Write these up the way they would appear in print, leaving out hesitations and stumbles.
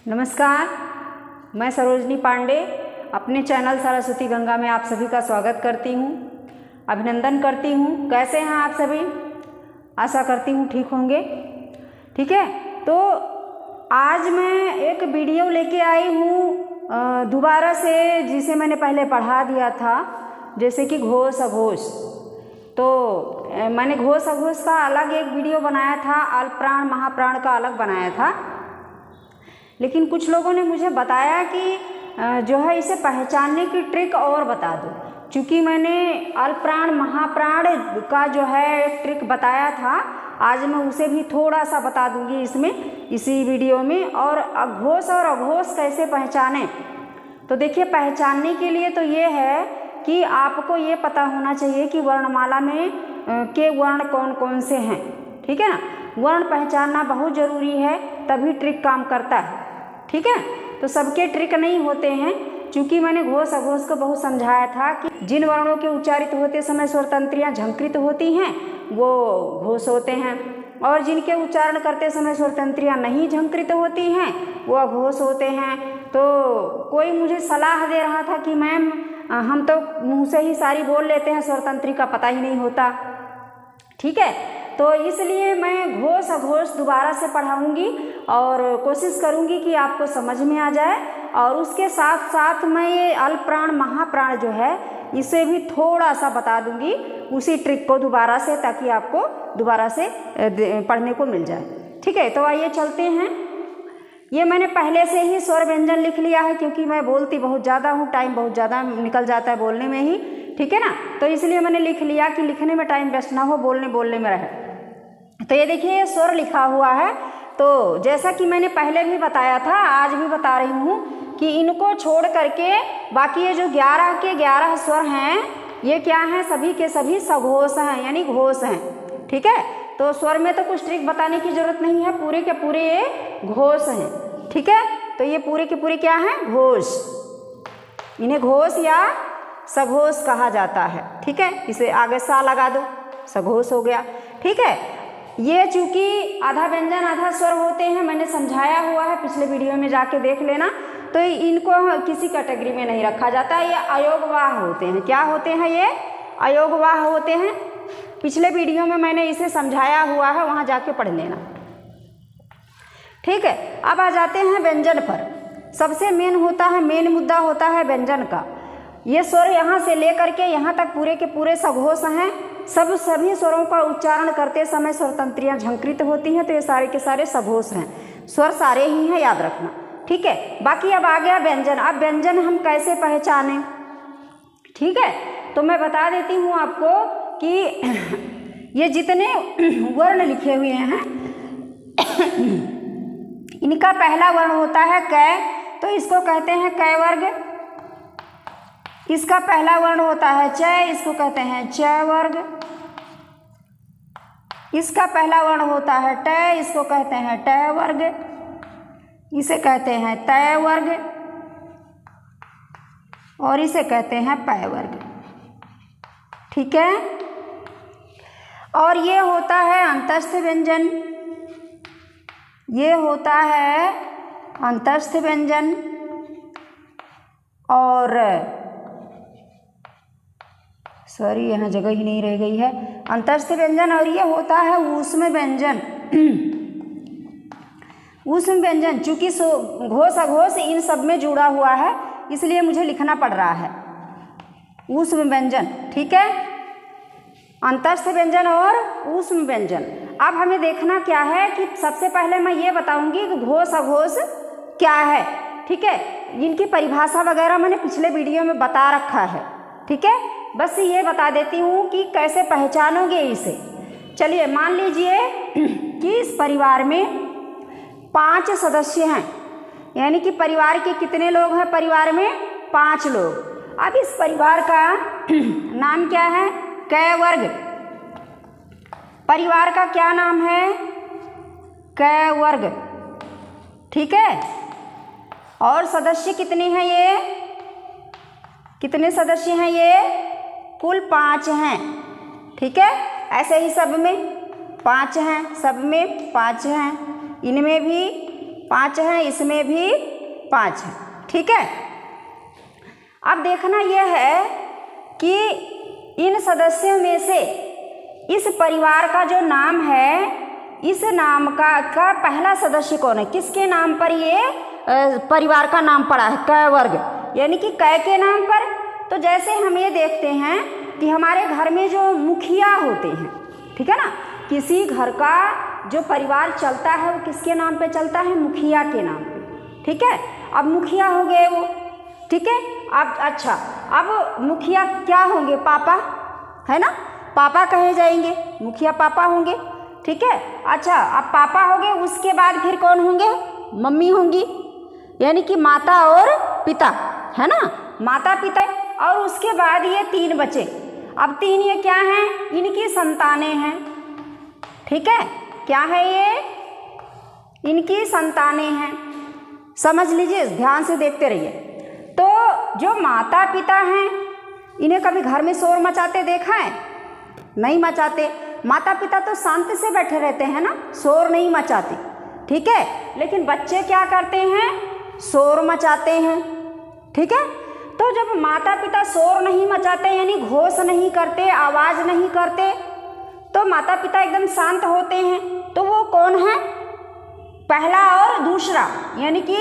नमस्कार, मैं सरोजनी पांडे अपने चैनल सरस्वती गंगा में आप सभी का स्वागत करती हूँ, अभिनंदन करती हूँ। कैसे हैं आप सभी? आशा करती हूँ ठीक होंगे। ठीक है, तो आज मैं एक वीडियो लेके आई हूँ दोबारा से, जिसे मैंने पहले पढ़ा दिया था, जैसे कि घोष अघोष। तो मैंने घोष अघोष का अलग एक वीडियो बनाया था, अल्पप्राण महाप्राण का अलग बनाया था, लेकिन कुछ लोगों ने मुझे बताया कि जो है इसे पहचानने की ट्रिक और बता दो। क्योंकि मैंने अल्पप्राण महाप्राण का जो है एक ट्रिक बताया था, आज मैं उसे भी थोड़ा सा बता दूंगी इसी वीडियो में। और अघोष और अघोष कैसे पहचानें, तो देखिए, पहचानने के लिए तो ये है कि आपको ये पता होना चाहिए कि वर्णमाला में के वर्ण कौन कौन से हैं। ठीक है ना, वर्ण पहचानना बहुत ज़रूरी है, तभी ट्रिक काम करता है। ठीक है, तो सबके ट्रिक नहीं होते हैं। क्योंकि मैंने घोष अघोष को बहुत समझाया था कि जिन वर्णों के उच्चारित होते समय स्वर तंत्रियाँ झंकृत होती हैं वो घोष होते हैं, और जिनके उच्चारण करते समय स्वर तंत्रियाँ नहीं झंकृत होती हैं वो अघोष होते हैं। तो कोई मुझे सलाह दे रहा था कि मैम हम तो मुँह से ही सारी बोल लेते हैं, स्वर तंत्री का पता ही नहीं होता। ठीक है, तो इसलिए मैं घोष अघोष दोबारा से पढ़ाऊंगी और कोशिश करूंगी कि आपको समझ में आ जाए। और उसके साथ साथ मैं ये अल्पप्राण महाप्राण जो है इसे भी थोड़ा सा बता दूंगी, उसी ट्रिक को दोबारा से, ताकि आपको दोबारा से पढ़ने को मिल जाए। ठीक है, तो आइए चलते हैं। ये मैंने पहले से ही स्वर व्यंजन लिख लिया है, क्योंकि मैं बोलती बहुत ज़्यादा हूँ, टाइम बहुत ज़्यादा निकल जाता है बोलने में ही। ठीक है ना, तो इसलिए मैंने लिख लिया कि लिखने में टाइम वेस्ट ना हो, बोलने में रहे। तो ये देखिए, ये स्वर लिखा हुआ है। तो जैसा कि मैंने पहले भी बताया था, आज भी बता रही हूँ कि इनको छोड़ करके बाकी ये जो 11 के 11 स्वर हैं, ये क्या हैं? सभी के सभी सघोष हैं, यानी घोष हैं। ठीक है, तो स्वर में तो कुछ ट्रिक बताने की जरूरत नहीं है, पूरे के पूरे ये घोष हैं। ठीक है, तो ये पूरे के पूरे क्या हैं? घोष। इन्हें घोष या सघोष कहा जाता है। ठीक है, इसे आगे सा लगा दो, सघोष हो गया। ठीक है, ये चूंकि आधा व्यंजन आधा स्वर होते हैं, मैंने समझाया हुआ है, पिछले वीडियो में जाके देख लेना। तो इनको किसी कैटेगरी में नहीं रखा जाता, ये अयोगवाह होते हैं। क्या होते हैं? ये अयोगवाह होते हैं। पिछले वीडियो में मैंने इसे समझाया हुआ है, वहाँ जाके पढ़ लेना। ठीक है, अब आ जाते हैं व्यंजन पर। सबसे मेन मुद्दा होता है व्यंजन का। ये स्वर यहाँ से लेकर के यहाँ तक पूरे के पूरे सघोष हैं। सभी स्वरों का उच्चारण करते समय स्वर तंत्रियाँ झंकृत होती हैं, तो ये सारे के सारे सघोष हैं। स्वर सारे ही हैं, याद रखना। ठीक है, बाकी अब आ गया व्यंजन। अब व्यंजन हम कैसे पहचानें? ठीक है, तो मैं बता देती हूँ आपको कि ये जितने वर्ण लिखे हुए हैं इनका पहला वर्ण होता है कै, तो इसको कहते हैं कै वर्ग। इसका पहला वर्ण होता है च, इसको कहते हैं च वर्ग। इसका पहला वर्ण होता है ट, इसको कहते हैं ट वर्ग। इसे कहते हैं तय वर्ग, और इसे कहते हैं पै वर्ग। ठीक है, और ये होता है अंतस्थ व्यंजन। ये होता है अंतस्थ व्यंजन, और सॉरी, यहाँ जगह ही नहीं रह गई है। अंतस्थ व्यंजन, और ये होता है ऊष्म व्यंजन। ऊष्म व्यंजन, चूंकि घोष अघोष इन सब में जुड़ा हुआ है, इसलिए मुझे लिखना पड़ रहा है ऊष्म व्यंजन। ठीक है, अंतस्थ व्यंजन और ऊष्म व्यंजन। अब हमें देखना क्या है कि सबसे पहले मैं ये बताऊंगी कि घोष अघोष क्या है। ठीक है, इनकी परिभाषा वगैरह मैंने पिछले वीडियो में बता रखा है। ठीक है, बस ये बता देती हूँ कि कैसे पहचानोगे इसे। चलिए, मान लीजिए कि इस परिवार में 5 सदस्य हैं, यानी कि परिवार के कितने लोग हैं? परिवार में 5 लोग। अब इस परिवार का नाम क्या है? कै वर्ग। परिवार का क्या नाम है? कै वर्ग। ठीक है, और सदस्य कितने हैं? ये कितने सदस्य हैं? ये कुल 5 हैं। ठीक है, ऐसे ही सब में 5 हैं, सब में 5 हैं। इनमें भी 5 हैं, इसमें भी 5 है। ठीक है, अब देखना यह है कि इन सदस्यों में से इस परिवार का जो नाम है, इस नाम का पहला सदस्य कौन है, किसके नाम पर ये परिवार का नाम पड़ा है, क वर्ग, यानी कि क के नाम पर। तो जैसे हम ये देखते हैं कि हमारे घर में जो मुखिया होते हैं, ठीक है ना, किसी घर का जो परिवार चलता है वो किसके नाम पे चलता है, मुखिया के नाम पे। ठीक है, अब मुखिया हो गए वो। ठीक है, अब अच्छा, अब मुखिया क्या होंगे, पापा, है ना, पापा कहे जाएंगे, मुखिया पापा होंगे। ठीक है, अच्छा, अब पापा हो गए, उसके बाद फिर कौन होंगे, मम्मी होंगी, यानी कि माता और पिता, है ना, माता पिता। और उसके बाद ये 3 बचे। अब 3 ये क्या हैं, इनकी संतानें हैं। ठीक है, क्या है ये, इनकी संतानें हैं। समझ लीजिए, ध्यान से देखते रहिए। तो जो माता पिता हैं, इन्हें कभी घर में शोर मचाते देखा है, नहीं मचाते। माता पिता तो शांति से बैठे रहते हैं ना, शोर नहीं मचाते। ठीक है, लेकिन बच्चे क्या करते हैं, शोर मचाते हैं। ठीक है, तो जब माता पिता शोर नहीं मचाते, यानी घोष नहीं करते, आवाज नहीं करते, तो माता पिता एकदम शांत होते हैं। तो वो कौन है, पहला और दूसरा, यानी कि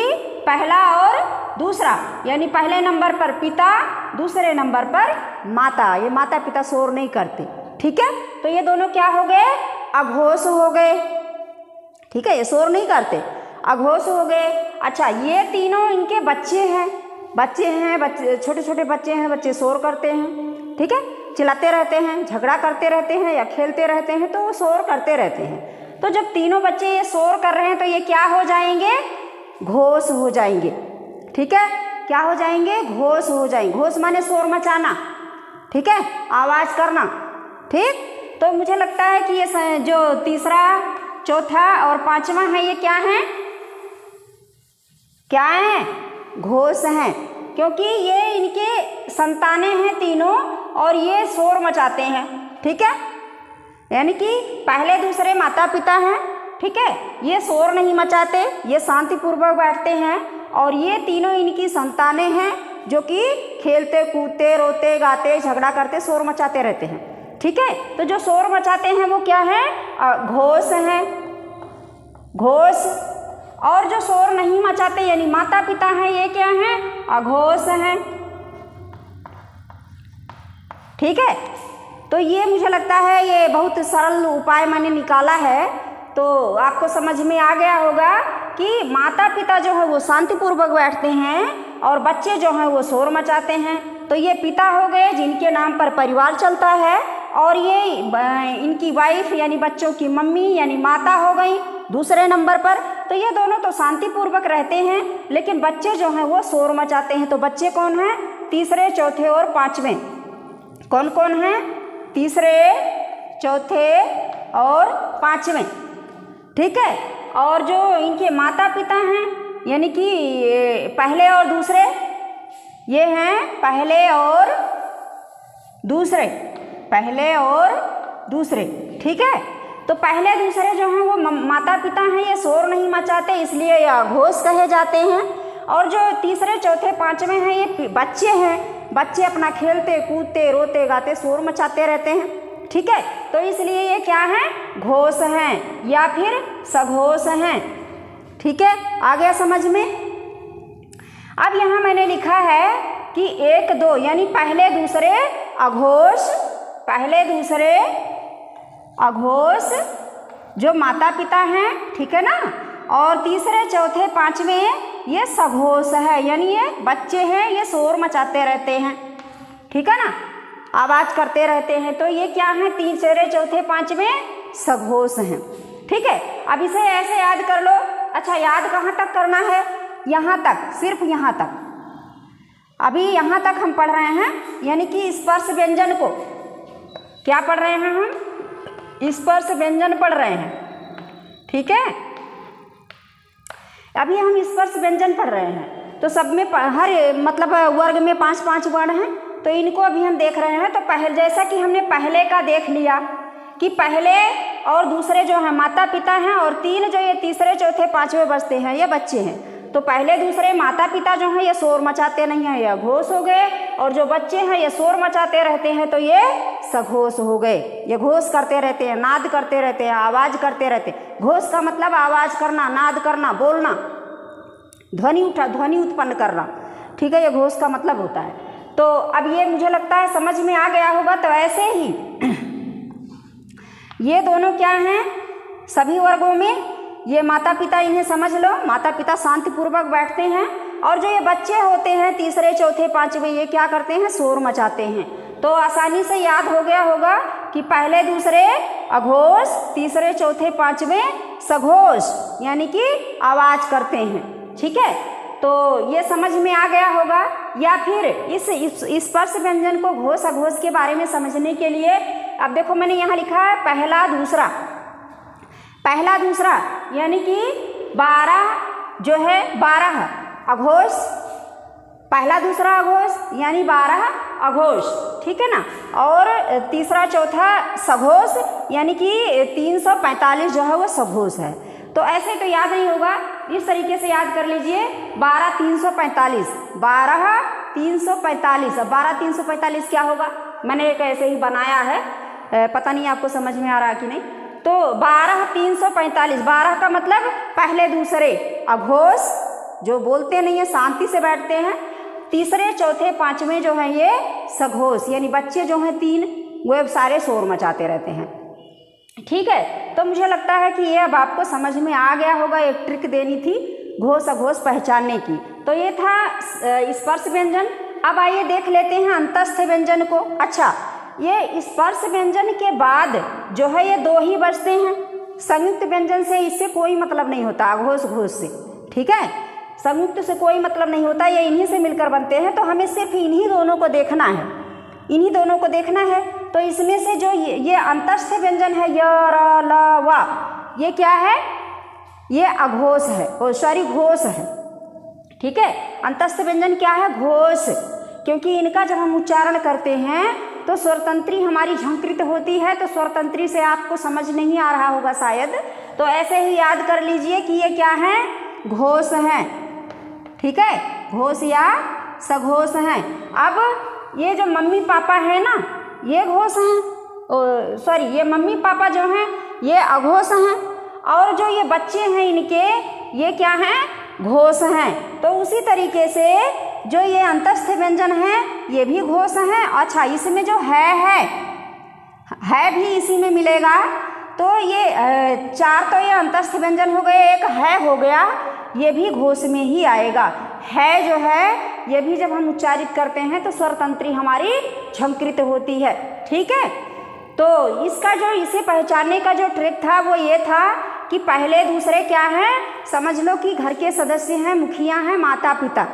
पहला और दूसरा, यानी पहले नंबर पर पिता, दूसरे नंबर पर माता। ये माता पिता शोर नहीं करते। ठीक है, तो ये दोनों क्या हो गए, अघोष हो गए। ठीक है, ये शोर नहीं करते, अघोष हो गए। अच्छा, ये तीनों इनके बच्चे हैं, बच्चे छोटे छोटे बच्चे हैं, बच्चे शोर करते हैं। ठीक है, चिल्लाते रहते हैं, झगड़ा करते रहते हैं या खेलते रहते हैं, तो वो शोर करते रहते हैं। तो जब तीनों बच्चे ये शोर कर रहे हैं तो ये क्या हो जाएंगे, घोष हो जाएंगे। ठीक है, क्या हो जाएंगे, घोष हो जाएंगे। घोष माने शोर मचाना, ठीक है, आवाज करना। ठीक, तो मुझे लगता है कि ये जो तीसरा, चौथा और 5वां है, ये क्या है, क्या है, घोष हैं, क्योंकि ये इनके संतानें हैं तीनों और ये शोर मचाते हैं। ठीक है, यानी कि पहले दूसरे माता पिता हैं। ठीक है, ये शोर नहीं मचाते, ये शांतिपूर्वक बैठते हैं, और ये तीनों इनकी संतानें हैं जो कि खेलते कूदते, रोते गाते, झगड़ा करते, शोर मचाते रहते हैं। ठीक है, तो जो शोर मचाते हैं वो क्या है, घोष हैं, घोष। और जो शोर नहीं मचाते यानी माता पिता हैं, ये क्या हैं, अघोष हैं। ठीक है, तो ये मुझे लगता है ये बहुत सरल उपाय मैंने निकाला है, तो आपको समझ में आ गया होगा कि माता पिता जो है वो शांतिपूर्वक बैठते हैं और बच्चे जो हैं वो शोर मचाते हैं। तो ये पिता हो गए जिनके नाम पर परिवार चलता है, और ये इनकी वाइफ यानी बच्चों की मम्मी यानी माता हो गई दूसरे नंबर पर। तो ये दोनों तो शांतिपूर्वक रहते हैं, लेकिन बच्चे जो हैं वो शोर मचाते हैं। तो बच्चे कौन हैं, तीसरे, चौथे और 5वें। कौन कौन हैं, तीसरे, चौथे और 5वें। ठीक है, और जो इनके माता पिता हैं यानी कि पहले और दूसरे, ये हैं पहले और दूसरे, पहले और दूसरे। ठीक है, तो पहले दूसरे जो हैं वो माता पिता हैं, ये शोर नहीं मचाते, इसलिए ये अघोष कहे जाते हैं। और जो तीसरे, चौथे, 5वें हैं, ये बच्चे हैं, बच्चे अपना खेलते कूदते, रोते गाते, शोर मचाते रहते हैं। ठीक है, तो इसलिए ये क्या हैं, घोष हैं या फिर सघोष हैं। ठीक है, आ गया समझ में। अब यहाँ मैंने लिखा है कि 1, 2 यानी पहले दूसरे अघोष, पहले दूसरे अघोष जो माता पिता हैं, ठीक है ना, और तीसरे, चौथे, 5वें ये सघोष है, यानी ये बच्चे हैं, ये शोर मचाते रहते हैं। ठीक है ना, आवाज करते रहते हैं। तो ये क्या है, तीसरे, चौथे, 5वें सघोष हैं। ठीक है, अब इसे ऐसे याद कर लो। अच्छा, याद कहाँ तक करना है, यहाँ तक, सिर्फ यहाँ तक। अभी यहाँ तक हम पढ़ रहे हैं, यानी कि स्पर्श व्यंजन को क्या पढ़ रहे हैं हम, स्पर्श व्यंजन पढ़ रहे हैं। ठीक है, अभी हम स्पर्श व्यंजन पढ़ रहे हैं। तो सब में हर मतलब वर्ग में 5-5 वर्ण हैं, तो इनको अभी हम देख रहे हैं। तो पहले, जैसा कि हमने पहले का देख लिया कि पहले और दूसरे जो हैं माता पिता हैं, और 3 जो ये तीसरे चौथे पांचवें बजते हैं ये बच्चे हैं। तो पहले दूसरे माता पिता जो हैं ये शोर मचाते नहीं हैं, ये घोष हो गए, और जो बच्चे हैं ये शोर मचाते रहते हैं तो ये सघोष हो गए। ये घोष करते रहते हैं, नाद करते रहते हैं, आवाज करते रहते हैं। घोष का मतलब आवाज करना, नाद करना, बोलना, ध्वनि उत्पन्न करना, ठीक है, ये घोष का मतलब होता है। तो अब ये मुझे लगता है समझ में आ गया होगा। तो ऐसे ही ये दोनों क्या हैं, सभी वर्गों में ये माता पिता, इन्हें समझ लो, माता पिता शांतिपूर्वक बैठते हैं, और जो ये बच्चे होते हैं तीसरे चौथे पांचवें ये क्या करते हैं, शोर मचाते हैं। तो आसानी से याद हो गया होगा कि पहले दूसरे अघोष, तीसरे चौथे पांचवें सघोष, यानी कि आवाज करते हैं, ठीक है। तो ये समझ में आ गया होगा। या फिर इस स्पर्श व्यंजन को घोष अघोष के बारे में समझने के लिए अब देखो मैंने यहाँ लिखा है पहला दूसरा, पहला दूसरा यानी कि 12 जो है 12 अघोष, पहला दूसरा अघोष यानी 12 अघोष, ठीक है ना। और तीसरा चौथा सघोष यानी कि 345 जो है वो सघोष है। तो ऐसे तो याद नहीं होगा, इस तरीके से याद कर लीजिए 12 345, 12 345। अब 12 345 क्या होगा, मैंने एक ऐसे ही बनाया है, पता नहीं आपको समझ में आ रहा कि नहीं। तो 12 345, 12 का मतलब पहले दूसरे अघोष जो बोलते नहीं है, शांति से बैठते हैं, तीसरे चौथे पांचवें जो है ये सघोष यानी बच्चे जो हैं 3 वो सारे शोर मचाते रहते हैं, ठीक है। तो मुझे लगता है कि ये अब आपको समझ में आ गया होगा। एक ट्रिक देनी थी घोष अघोष पहचानने की। तो ये था स्पर्श व्यंजन। अब आइए देख लेते हैं अंतस्थ व्यंजन को। अच्छा, ये स्पर्श व्यंजन के बाद जो है ये 2 ही बचते हैं। संयुक्त व्यंजन से इससे कोई मतलब नहीं होता, अघोष घोष से, ठीक है, संयुक्त से कोई मतलब नहीं होता, ये इन्हीं से मिलकर बनते हैं। तो हमें सिर्फ इन्हीं दोनों को देखना है, इन्हीं दोनों को देखना है। तो इसमें से जो ये अंतस्थ व्यंजन है य र ल व, ये क्या है, ये अघोष है, सॉरी घोष है, ठीक है। अंतस्थ व्यंजन क्या है, घोष, क्योंकि इनका जब हम उच्चारण करते हैं तो स्वरतंत्री हमारी झंकृत होती है। तो स्वरतंत्री से आपको समझ नहीं आ रहा होगा शायद, तो ऐसे ही याद कर लीजिए कि ये क्या है, घोष हैं, ठीक है, घोष या सघोष हैं। अब ये जो मम्मी पापा है ना ये घोष हैं, सॉरी ये मम्मी पापा जो हैं ये अघोष हैं, और जो ये बच्चे हैं इनके ये क्या हैं, घोष हैं। तो उसी तरीके से जो ये अंतस्थ व्यंजन है ये भी घोष हैं। अच्छा, इसमें जो है भी इसी में मिलेगा। तो ये 4 तो ये अंतस्थ व्यंजन हो गए, एक है हो गया, ये भी घोष में ही आएगा। है जो है ये भी जब हम उच्चारित करते हैं तो स्वरतंत्री हमारी झंकृत होती है, ठीक है। तो इसका जो इसे पहचानने का जो ट्रिक था वो ये था कि पहले दूसरे क्या हैं, समझ लो कि घर के सदस्य हैं, मुखिया हैं, माता पिता।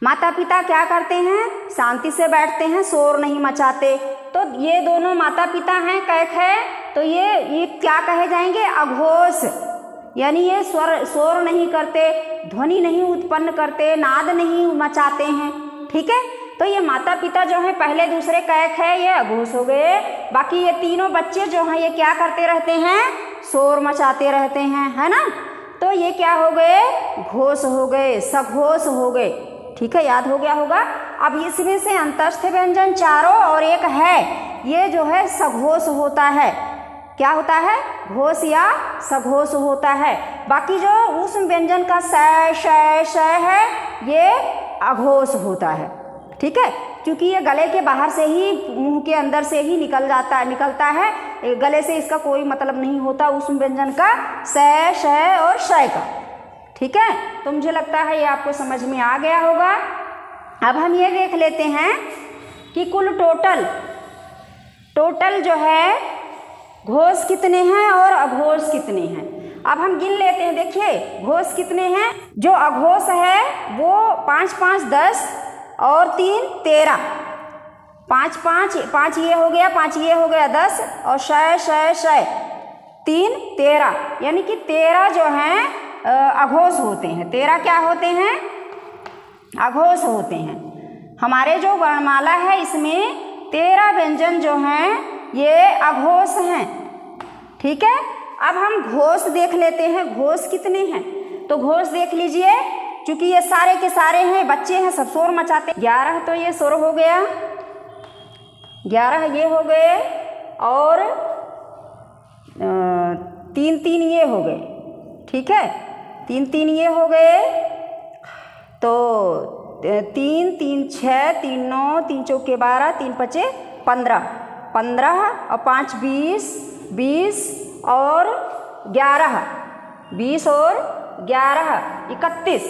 माता पिता क्या करते हैं, शांति से बैठते हैं, शोर नहीं मचाते। तो ये दोनों माता पिता हैं, कैक है, तो ये क्या कहे जाएंगे, अघोष, यानी ये शोर नहीं करते, ध्वनि नहीं उत्पन्न करते, नाद नहीं मचाते हैं, ठीक है। तो ये माता पिता जो हैं पहले दूसरे कैक है, ये अघोष हो गए। बाकी ये तीनों बच्चे जो हैं ये क्या करते रहते हैं, शोर मचाते रहते हैं, है ना। तो ये क्या हो गए, घोष हो गए, सघोष हो गए, ठीक है, याद हो गया होगा। अब इसमें से अंतस्थ व्यंजन 4 और एक है, ये जो है सघोष होता है। क्या होता है, घोष या सघोष होता है। बाकी जो उस व्यंजन का श है ये अघोष होता है, ठीक है, क्योंकि ये गले के बाहर से ही मुंह के अंदर से ही निकलता है, गले से इसका कोई मतलब नहीं होता उस व्यंजन का श और श का, ठीक है। तो मुझे लगता है ये आपको समझ में आ गया होगा। अब हम ये देख लेते हैं कि कुल टोटल जो है घोष कितने हैं और अघोष कितने हैं। अब हम गिन लेते हैं। देखिए घोष कितने हैं, जो अघोष है वो 5 5 10 और 3 13, 5 5 5 ये हो गया, 5 ये हो गया 10 और 6 3 13, यानी कि 13 जो हैं अघोष होते हैं। 13 क्या होते हैं, अघोष होते हैं। हमारे जो वर्णमाला है इसमें 13 व्यंजन जो हैं ये अघोष हैं, ठीक है। अब हम घोष देख लेते हैं, घोष कितने हैं। तो घोष देख लीजिए, क्योंकि ये सारे के सारे हैं, बच्चे हैं, सब शोर मचाते। 11 तो ये शोर हो गया, 11 ये हो गए, और 3 ये हो गए, ठीक है, 3 ये हो गए। तो 3 3 6 3 9 3 चौके 12 3 पचे 15, 15 और 5 20 और 11, 20 और 11 31।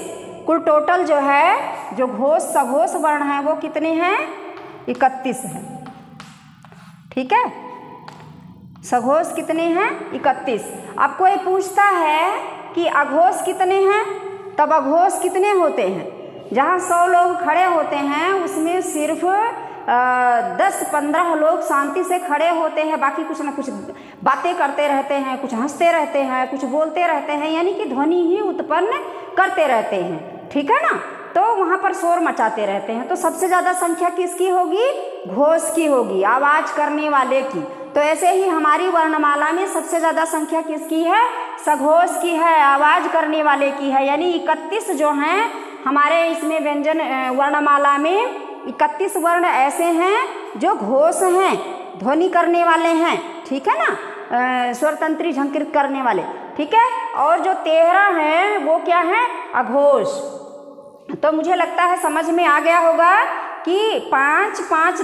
कुल टोटल जो है, जो घोष सघोष वर्ण है वो कितने हैं? 31 हैं, ठीक है। सघोष कितने हैं? 31। अब कोई पूछता है कि अघोष कितने हैं, तब अघोष कितने होते हैं? जहाँ 100 लोग खड़े होते हैं उसमें सिर्फ 10-15 लोग शांति से खड़े होते हैं, बाकी कुछ ना कुछ बातें करते रहते हैं, कुछ हंसते रहते हैं, कुछ बोलते रहते हैं, यानी कि ध्वनि ही उत्पन्न करते रहते हैं, ठीक है ना। तो वहाँ पर शोर मचाते रहते हैं। तो सबसे ज़्यादा संख्या किसकी होगी? घोष की होगी, आवाज़ करने वाले की। तो ऐसे ही हमारी वर्णमाला में सबसे ज़्यादा संख्या किसकी है? सघोष की है, आवाज़ करने वाले की है। यानी 31 जो हैं हमारे इसमें व्यंजन वर्णमाला में 31 वर्ण ऐसे हैं जो घोष हैं, ध्वनि करने वाले हैं, ठीक है ना, स्वरतंत्री झंकृत करने वाले, ठीक है। और जो 13 हैं वो क्या है? अघोष। तो मुझे लगता है समझ में आ गया होगा कि 5 5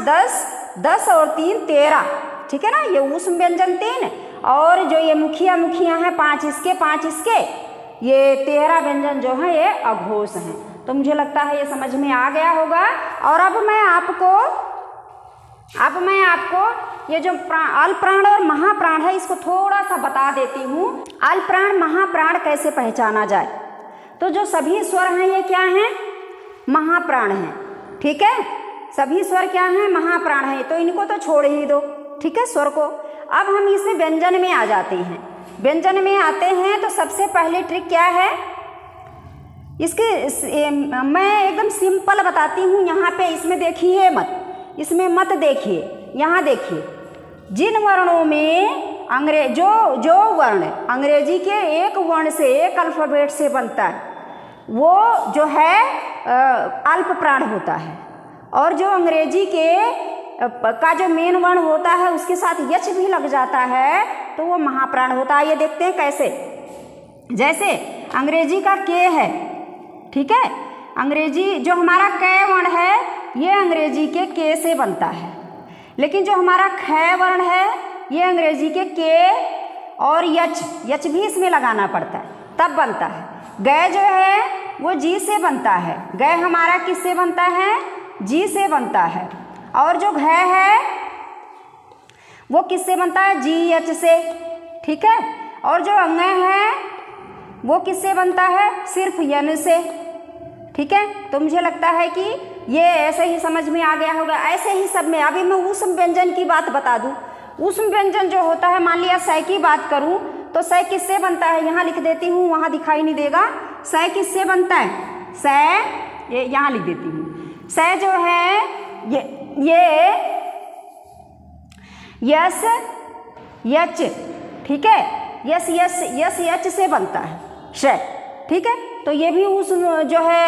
10 और 3 13, ठीक है ना। ये ऊष्म व्यंजन 3, और जो ये मुखिया हैं 5 इसके 5 इसके, ये 13 व्यंजन जो हैं ये अघोष हैं। तो मुझे लगता है ये समझ में आ गया होगा। और अब मैं आपको ये जो अल्पप्राण और महाप्राण है इसको थोड़ा सा बता देती हूँ। अल्पप्राण महाप्राण कैसे पहचाना जाए? तो जो सभी स्वर हैं ये क्या हैं? महाप्राण हैं, ठीक है। सभी स्वर क्या हैं? महाप्राण हैं। तो इनको तो छोड़ ही दो, ठीक है, स्वर को। अब हम इसमें व्यंजन में आ जाते हैं। व्यंजन में आते हैं तो सबसे पहले ट्रिक क्या है इसके, मैं एकदम सिंपल बताती हूँ। यहाँ पे इसमें देखिए मत, इसमें मत देखिए, यहाँ देखिए। जिन वर्णों में जो वर्ण अंग्रेजी के एक वर्ण से, एक अल्फाबेट से बनता है वो जो है अल्पप्राण होता है, और जो अंग्रेजी का जो मेन वर्ण होता है उसके साथ यच भी लग जाता है तो वो महाप्राण होता है। ये देखते हैं कैसे। जैसे अंग्रेजी का के है, ठीक है, अंग्रेजी जो हमारा कै वर्ण है ये अंग्रेजी के से बनता है, लेकिन जो हमारा ख वर्ण है ये अंग्रेजी के और यच भी इसमें लगाना पड़ता है तब बनता है। गै जो है वो जी से बनता है, गै हमारा किससे बनता है? जी से बनता है। और जो घ है वो किससे बनता है? जी एच से, ठीक है। और जो अंग है वो किससे बनता है? सिर्फ यन से, ठीक है। तो मुझे लगता है कि ये ऐसे ही समझ में आ गया होगा। ऐसे ही सब में अभी मैं ऊष्म व्यंजन की बात बता दूं। ऊष्म व्यंजन जो होता है, मान लिया सै की बात करूं तो सै किससे बनता है? यहाँ लिख देती हूँ, वहाँ दिखाई नहीं देगा। सै किससे बनता है? सै, ये यहाँ लिख देती हूँ। सै जो है ये यस यच, ठीक है, यस यच से बनता है शय, ठीक है। तो ये भी उस जो है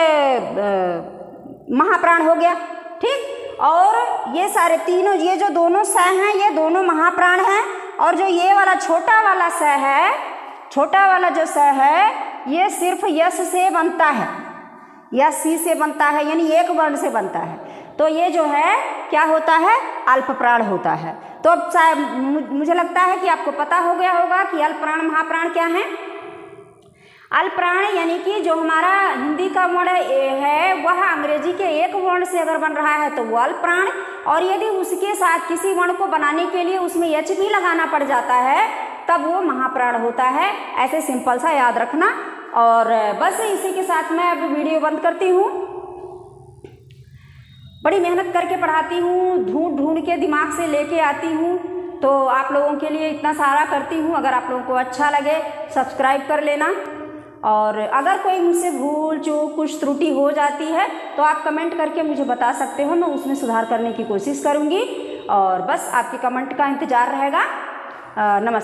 महाप्राण हो गया, ठीक। और ये सारे तीनों, ये जो दोनों स हैं ये दोनों महाप्राण हैं। और जो ये वाला छोटा वाला स है, छोटा वाला जो स है ये सिर्फ यस से बनता है, या सी से बनता है, यानी एक वर्ण से बनता है। तो ये जो है क्या होता है? अल्पप्राण होता है। तो अब शायद मुझे लगता है कि आपको पता हो गया होगा कि अल्पप्राण महाप्राण क्या है। अल्पप्राण यानी कि जो हमारा हिंदी का वर्ण है वह अंग्रेजी के एक वर्ण से अगर बन रहा है तो वो अल्पप्राण, और यदि उसके साथ किसी वर्ण को बनाने के लिए उसमें यच भी लगाना पड़ जाता है तब वो महाप्राण होता है। ऐसे सिंपल सा याद रखना। और बस इसी के साथ मैं अब वीडियो बंद करती हूँ। बड़ी मेहनत करके पढ़ाती हूँ, ढूंढ के दिमाग से लेके आती हूँ, तो आप लोगों के लिए इतना सारा करती हूँ। अगर आप लोगों को अच्छा लगे सब्सक्राइब कर लेना, और अगर कोई मुझसे भूल चूक कुछ त्रुटि हो जाती है तो आप कमेंट करके मुझे बता सकते हो, मैं उसमें सुधार करने की कोशिश करूँगी। और बस आपके कमेंट का इंतज़ार रहेगा। नमस्कार।